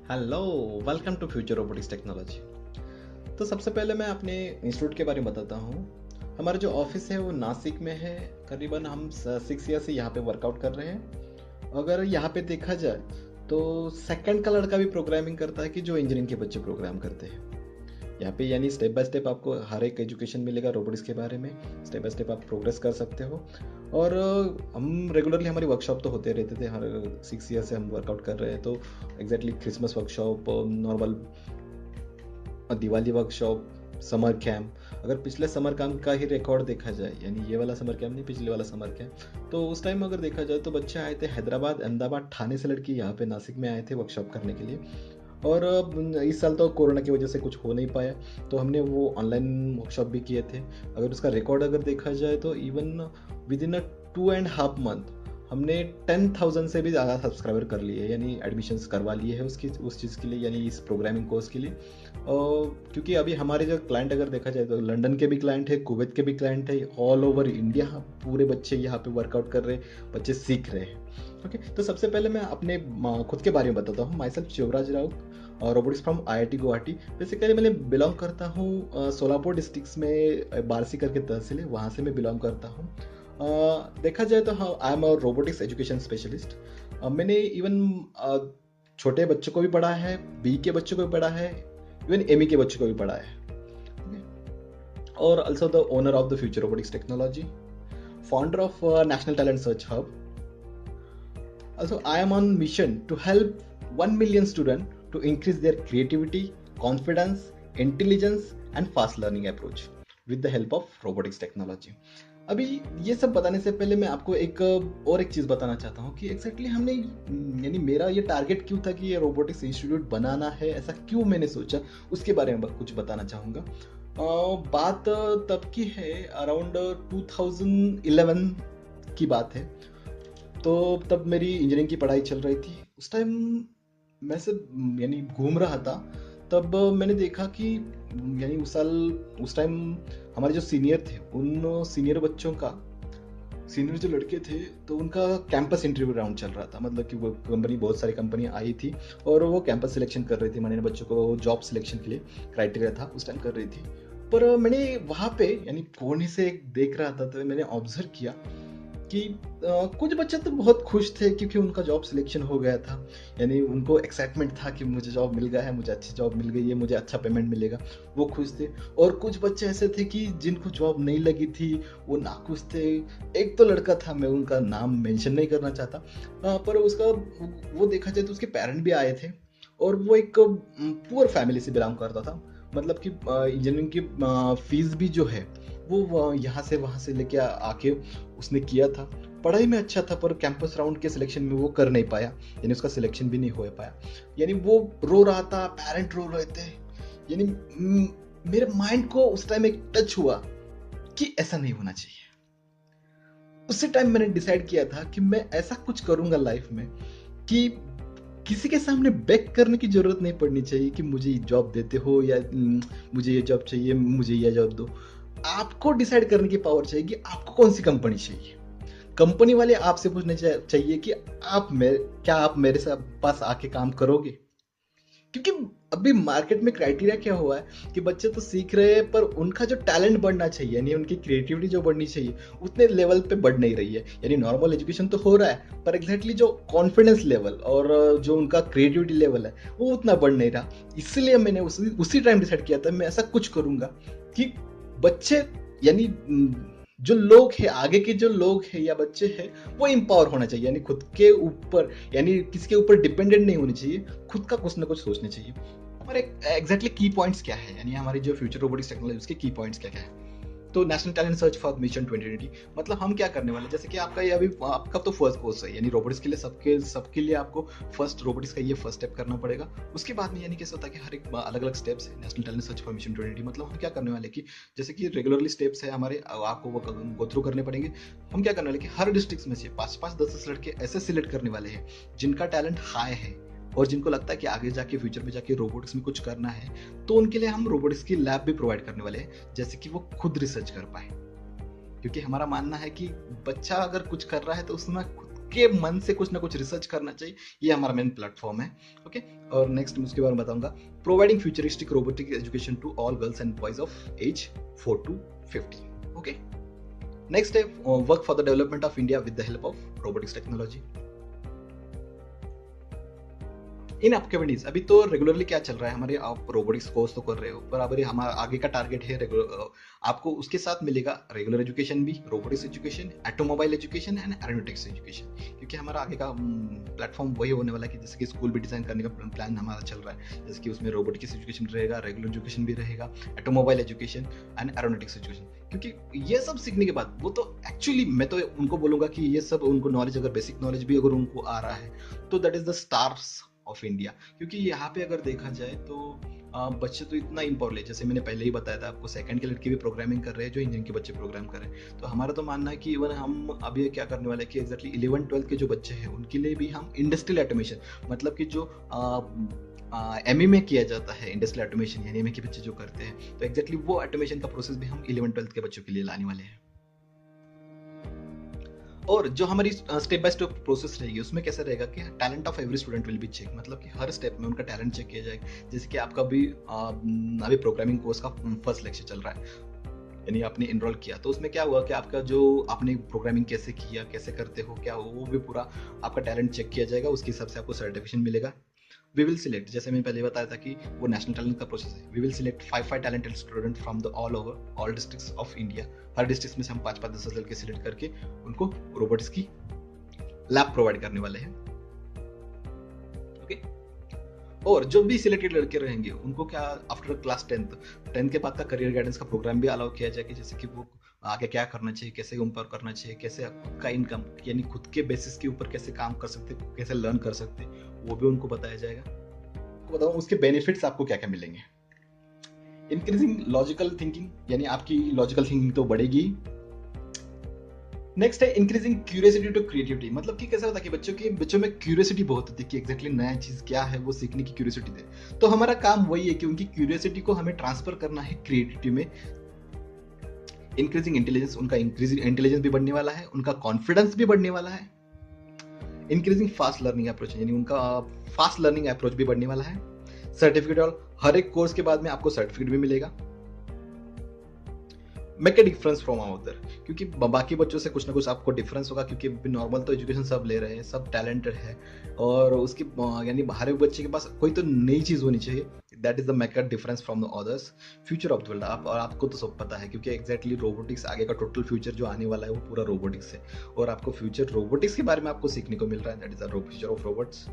Hello, welcome to future robotics technology. तो सबसे पहले मैं अपने इंस्टीट्यूट के बारे में बताता हूँ। हमारा जो ऑफिस है वो नासिक में है। करीबन हम 6 ईयर से यहाँ पे वर्कआउट कर रहे हैं। अगर यहाँ पे देखा जाए तो सेकंड का लड़का भी प्रोग्रामिंग करता है कि जो इंजीनियरिंग के बच्चे प्रोग्राम करते हैं। यहाँ पे यानी स्टेप बाय स्टेप आपको हर एक एजुकेशन मिलेगा रोबोटिक्स के बारे में। स्टेप बाय स्टेप आप प्रोग्रेस कर सकते हो। और हम रेगुलरली हमारी वर्कशॉप तो होते रहते थे। हर 6 ईयर से हम वर्कआउट कर रहे हैं। तो exactly Christmas workshop, normal Diwali workshop, summer camp. अगर पिछले समर कैंप का ही रिकॉर्ड देखा जाए, यानी ये वाला समर कैंप नहीं, पिछले वाला समर कैंप, तो उस टाइम अगर देखा जाए तो बच्चे आए थे हैदराबाद, अहमदाबाद, ठाणे से लड़के यहाँ पे नासिक में आए थे वर्कशॉप करने के लिए। और इस साल तो कोरोना की वजह से कुछ हो नहीं पाया, तो हमने वो ऑनलाइन वर्कशॉप भी किए थे। अगर उसका रिकॉर्ड अगर देखा जाए तो even with in a 2.5 month हमने 10,000 से भी ज़्यादा सब्सक्राइबर कर लिए, यानी एडमिशन्स करवा लिए हैं उसकी उस चीज़ के लिए, यानी इस प्रोग्रामिंग कोर्स के लिए। और क्योंकि अभी हमारे जो क्लाइंट अगर देखा जाए तो लंदन के भी क्लाइंट है, कुवैत के भी क्लाइंट है, ऑल ओवर इंडिया पूरे बच्चे यहाँ पे वर्कआउट कर रहे हैं, बच्चे सीख रहे हैं। ओके, तो सबसे पहले मैं अपने खुद के बारे में बताता हूँ। माई सेल्फ शिवराज राउत और robotics from IIT Guwahati. Basically मैं बिलोंग करता हूँ सोलापुर डिस्ट्रिक्ट में, बारसी करके तहसील है, वहाँ से मैं बिलोंग करता हूँ। देखा जाए तो हाँ, I am a robotics education specialist. मैंने इवन छोटे बच्चों को भी पढ़ा है, बी के बच्चों को भी पढ़ा है, इवन एमई के बच्चों को भी पढ़ा है। और also the owner of the future robotics technology, founder of national talent search hub. Also, I am on mission to help 1 million students to increase their creativity, confidence, intelligence and fast learning approach with the help of robotics technology. अभी ये सब बताने से पहले मैं आपको एक चीज़ बताना चाहता हूँ कि एग्जैक्टली हमने, यानी मेरा ये टारगेट क्यों था कि ये रोबोटिक्स इंस्टीट्यूट बनाना है, ऐसा क्यों मैंने सोचा, उसके बारे में कुछ बताना चाहूँगा। बात तब की है, अराउंड 2011 की बात है। तो तब मेरी इंजीनियरिंग की पढ़ाई चल रही थी। उस टाइम मैं सब यानी घूम रहा था, तब मैंने देखा कि यानी उस टाइम हमारे जो सीनियर थे, उन सीनियर बच्चों का, सीनियर जो लड़के थे, तो उनका कैंपस इंटरव्यू राउंड चल रहा था। मतलब कि वो कंपनी, बहुत सारी कंपनी आई थी और वो कैंपस सिलेक्शन कर रही थी, मैंने बच्चों को जॉब सिलेक्शन के लिए क्राइटेरिया था उस टाइम कर रही थी। पर मैंने वहाँ पे यानी कोने से देख रहा था, तो मैंने ऑब्जर्व किया कि कुछ बच्चे तो बहुत खुश थे क्योंकि उनका जॉब सिलेक्शन हो गया था। यानी उनको एक्साइटमेंट था कि मुझे जॉब मिल गया है, मुझे अच्छी जॉब मिल गई है, मुझे अच्छा पेमेंट मिलेगा, वो खुश थे। और कुछ बच्चे ऐसे थे कि जिनको जॉब नहीं लगी थी, वो नाखुश थे। एक तो लड़का था, मैं उनका नाम मेंशन नहीं करना चाहता, पर उसका वो देखा जाए तो उसके पेरेंट भी आए थे और वो एक पुअर फैमिली से बिलोंग करता था। मतलब कि इंजीनियरिंग की फीस भी जो है वो यहाँ से वहाँ से लेके आके उसने किया था। पढ़ाई में अच्छा था, पर कैंपस राउंड के सिलेक्शन में वो कर नहीं पाया, यानी उसका सिलेक्शन भी नहीं हो पाया। यानी वो रो रहा था, पेरेंट रो रहे थे। यानी मेरे माइंड को उस टाइम एक टच हुआ कि ऐसा नहीं होना चाहिए। उसी टाइम मैंने डिसाइड किया था कि मैं ऐसा कुछ करूंगा लाइफ में कि किसी के सामने बेग करने की जरूरत नहीं पड़नी चाहिए कि मुझे जॉब देते हो, या मुझे ये जॉब चाहिए, मुझे ये जॉब दो। आपको डिसाइड करने की पावर चाहिए कि आपको कौन सी कंपनी चाहिए। कंपनी वाले आपसे पूछने चाहिए कि क्या आप मेरे साथ पास आके काम करोगे। क्योंकि अभी मार्केट में क्राइटेरिया क्या हुआ है कि बच्चे तो सीख रहे हैं, पर उनका जो टैलेंट बढ़ना चाहिए, यानी उनकी क्रिएटिविटी जो बढ़नी चाहिए, उतने लेवल पे बढ़ नहीं रही है। यानी नॉर्मल एजुकेशन तो हो रहा है, पर एग्जैक्टली जो कॉन्फिडेंस लेवल और जो उनका क्रिएटिविटी लेवल है वो उतना बढ़ नहीं रहा। इसलिए मैंने उसी टाइम डिसाइड किया था मैं ऐसा कुछ करूंगा कि बच्चे, यानी जो लोग हैं, आगे के जो लोग हैं या बच्चे हैं, वो एम्पावर होना चाहिए। यानी खुद के ऊपर, यानी किसी के ऊपर डिपेंडेंट नहीं होनी चाहिए, खुद का कुछ ना कुछ सोचना चाहिए। हमारे एग्जैक्टली की पॉइंट्स क्या है, यानी हमारी जो फ्यूचर रोबोटिक्स टेक्नोलॉजी, उसके की पॉइंट्स क्या क्या है। तो national talent search for mission 2020, मतलब हम क्या करने वाले हैं, जैसे कि आपका ये अभी आपका तो फर्स्ट कोर्स है, यानी रोबोटिक्स के लिए सबके लिए आपको फर्स्ट रोबोटिक्स का ये फर्स्ट स्टेप करना पड़ेगा। उसके बाद में यानी कैसे होता है कि हर एक अलग अलग स्टेप्स है national talent search for mission 2020। मतलब हम क्या करने वाले कि जैसे कि रेगुलरली स्टेप्स है हमारे, आपको वो गो थ्रू करने पड़ेंगे। हम क्या करने वाले कि हर डिस्ट्रिक्ट में से 5-5, 10-10 लड़के ऐसे सिलेक्ट करने वाले हैं जिनका टैलेंट हाई है और जिनको लगता है कि आगे जाके फ्यूचर में जाके रोबोटिक्स में कुछ करना है। तो उनके लिए हम रोबोटिक्स की लैब भी प्रोवाइड करने वाले हैं, जैसे कि वो खुद रिसर्च कर पाए। क्योंकि हमारा मानना है कि बच्चा अगर कुछ कर रहा है तो उसमें खुद उनके मन से कुछ ना कुछ रिसर्च करना चाहिए। ये हमारा मेन प्लेटफॉर्म है। ओके, और नेक्स्ट मैं उसके बारे में बताऊंगा, providing futuristic robotic education to all girls and boys of age 4 to 50। Okay, next है work for the development of India with the help of robotics technology in upcoming. अभी तो रेगुलरली क्या चल रहा है हमारे, आप रोबोटिक्स कोर्स तो कर रहे हो, पर अभी हमारा आगे का टारगेट है आपको उसके साथ मिलेगा रेगुलर एजुकेशन भी, robotics education, automobile education and aeronautics education. क्योंकि हमारा आगे का प्लेटफॉर्म वही होने वाला है कि जैसे कि स्कूल भी डिजाइन करने का प्लान हमारा चल रहा है, जैसे कि उसमें रोबोटिक्स एजुकेशन रहेगा, रेगुलर एजुकेशन भी रहेगा, automobile education and aeronautics education. क्योंकि ये सब सीखने के बाद वो तो एक्चुअली मैं तो उनको बोलूंगा कि ये सब उनको नॉलेज, अगर बेसिक नॉलेज भी अगर उनको आ रहा है तो that is the stars of India. क्योंकि यहाँ पे अगर देखा जाए तो बच्चे तो इतना इम्पोर्टेंट, जैसे मैंने पहले ही बताया था आपको, सेकंड के लड़के भी प्रोग्रामिंग कर रहे हैं जो इंजीनियरिंग के बच्चे प्रोग्राम कर रहे हैं। तो हमारा तो मानना है कि इवन हम अभी क्या करने वाले हैं कि एग्जैक्टली 11-12 के जो बच्चे हैं उनके लिए भी हम इंडस्ट्रियल ऑटोमेशन, मतलब कि जो एमई में किया जाता है इंडस्ट्रियल ऑटोमेशन, यानी एमई के बच्चे जो करते हैं, तो एग्जैक्टली वो ऑटोमेशन का प्रोसेस भी हम 11-12 के बच्चों के लिए लाने वाले हैं। और जो हमारी स्टेप बाय स्टेप प्रोसेस रहेगी उसमें कैसे रहेगा कि talent of every student will be check, मतलब कि हर स्टेप में उनका टैलेंट चेक किया जाएगा। जैसे कि आपका भी अभी प्रोग्रामिंग कोर्स का फर्स्ट लेक्चर चल रहा है, यानी आपने इनरोल किया, तो उसमें क्या हुआ कि आपका जो आपने प्रोग्रामिंग कैसे किया, कैसे करते हो, क्या वो भी पूरा आपका टैलेंट चेक किया जाएगा, उसके हिसाब से आपको सर्टिफिकेशन मिलेगा। वी विल सिलेक्ट, जैसे मैंने पहले बताया था कि वो नेशनल टैलेंट का प्रोसेस है, we will select 5 talented student from the all districts of India. हर डिस्ट्रिक्ट में से हम 5-5 10 लड़के सिलेक्ट करके उनको रोबोटिक्स की लैब प्रोवाइड करने वाले हैं। ओके, और जो भी सिलेक्टेड लड़के रहेंगे उनको क्या आफ्टर क्लास 10th के बाद का करियर गाइडेंस का प्रोग्राम भी अलाउ किया जाएगा, जैसे कि वो आगे क्या करना चाहिए, कैसे ऊपर करना चाहिए, कैसे खुद का इनकम यानी खुद के बेसिस के ऊपर कैसे काम कर सकते, कैसे लर्न कर सकते, वो भी उनको बताया जाएगा। आपको बताऊं उसके बेनिफिट्स आपको क्या क्या मिलेंगे। इंक्रीजिंग लॉजिकल थिंकिंग, यानी आपकी लॉजिकल थिंकिंग तो बढ़ेगी। नेक्स्ट है इंक्रीजिंग क्यूरियोसिटी टू क्रिएटिविटी, मतलब कि कैसा होता है कि बच्चों में क्यूरियोसिटी बहुत होती है कि एग्जैक्टली नया चीज क्या है, वो सीखने की क्यूरियोसिटी दे। तो हमारा काम वही है कि उनकी क्यूरियोसिटी को हमें ट्रांसफर करना है क्रिएटिविटी में। इंक्रीजिंग इंटेलिजेंस, उनका इंक्रीजिंग इंटेलिजेंस भी बढ़ने वाला है, उनका कॉन्फिडेंस भी बढ़ने वाला है। इंक्रीजिंग फास्ट लर्निंग अप्रोच, यानी उनका फास्ट लर्निंग अप्रोच भी बढ़ने वाला है। सर्टिफिकेट, और हर एक कोर्स के बाद में आपको सर्टिफिकेट भी मिलेगा। Make a difference from other, क्योंकि बाकी बच्चों से कुछ ना कुछ आपको डिफरेंस होगा, क्योंकि नॉर्मल तो एजुकेशन सब ले रहे हैं, सब टैलेंटेड है, और उसकी यानी हर एक बच्चे के पास कोई तो नई चीज होनी चाहिए। That is the make a difference from the others. Future of the world, और आपको तो सब पता है, क्योंकि एग्जैक्टली रोबोटिक्स आगे का टोटल फ्यूचर जो आने वाला है वो पूरा रोबोटिक्स है, और आपको फ्यूचर रोबोटिक्स के बारे में आपको सीखने को मिल रहा है। That is the future of robots.